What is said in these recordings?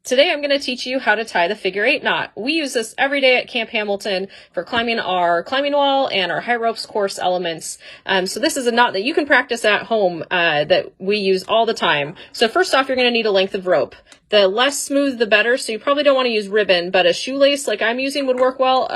Today I'm going to teach you how to tie the figure 8 knot. We use this every day at Camp Hamilton for climbing our climbing wall and our high ropes course elements. So this is a knot that you can practice at home that we use all the time. So first off, you're going to need a length of rope. The less smooth, the better, so you probably don't want to use ribbon, but a shoelace like I'm using would work well.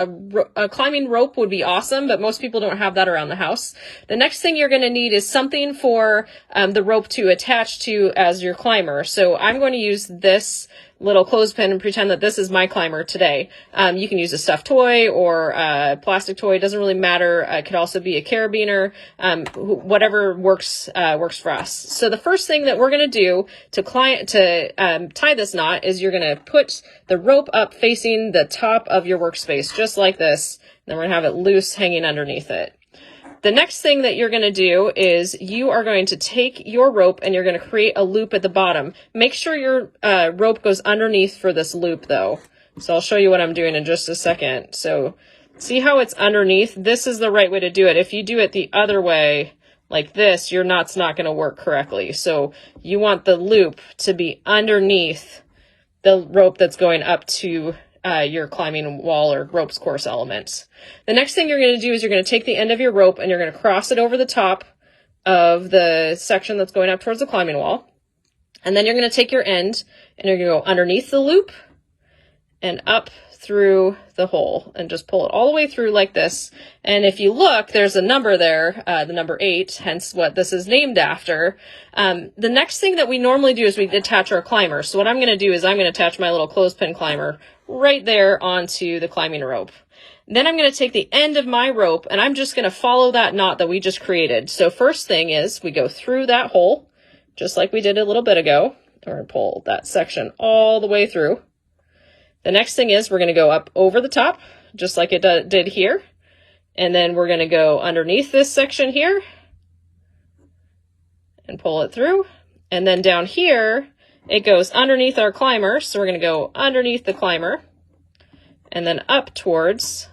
A climbing rope would be awesome, but most people don't have that around the house. The next thing you're going to need is something for the rope to attach to as your climber. So I'm going to use this little clothespin and pretend that this is my climber today. You can use a stuffed toy or a plastic toy. It doesn't really matter. It could also be a carabiner. Whatever works for us. So the first thing that we're going to do to tie this knot is you're going to put the rope up facing the top of your workspace, just like this. Then we're going to have it loose hanging underneath it. The next thing that you're going to do is you are going to take your rope and you're going to create a loop at the bottom. Make sure your rope goes underneath for this loop though. So I'll show you what I'm doing in just a second. So see how it's underneath? This is the right way to do it. If you do it the other way, like this, your knot's not going to work correctly. So you want the loop to be underneath the rope that's going up to your climbing wall or ropes course elements. The next thing you're going to do is you're going to take the end of your rope and you're going to cross it over the top of the section that's going up towards the climbing wall. And then you're going to take your end and you're going to go underneath the loop and up through the hole and just pull it all the way through like this. And if you look, there's a number there, the number 8, hence what this is named after. The next thing that we normally do is we attach our climber. So what I'm going to do is I'm going to attach my little clothespin climber right there onto the climbing rope. Then I'm going to take the end of my rope and I'm just going to follow that knot that we just created. So first thing is we go through that hole, just like we did a little bit ago. We're going to pull that section all the way through. The next thing is we're going to go up over the top, just like it did here. And then we're going to go underneath this section here and pull it through. And then down here, it goes underneath our climber. So we're going to go underneath the climber and then up towards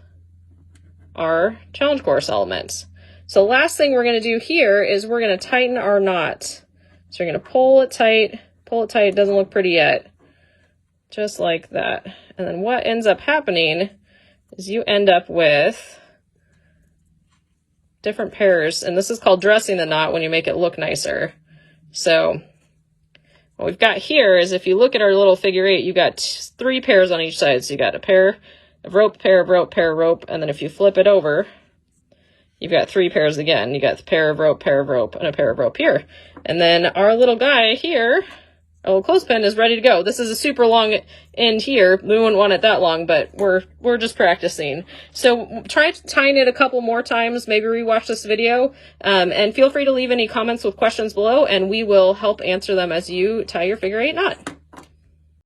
our challenge course elements. So last thing we're going to do here is we're going to tighten our knot. So you're going to pull it tight. It doesn't look pretty yet. Just like that. And then what ends up happening is you end up with different pairs, and this is called dressing the knot when you make it look nicer. So what we've got here is if you look at our little figure 8, you got 3 pairs on each side. So you got a pair of rope, pair of rope, pair of rope, and then if you flip it over, you've got 3 pairs again. You got the pair of rope, and a pair of rope here. And then our little guy here, our little clothespin, is ready to go. This is a super long end here. We wouldn't want it that long, but we're just practicing. So try tying it a couple more times, maybe rewatch this video, and feel free to leave any comments with questions below, and we will help answer them as you tie your figure 8 knot.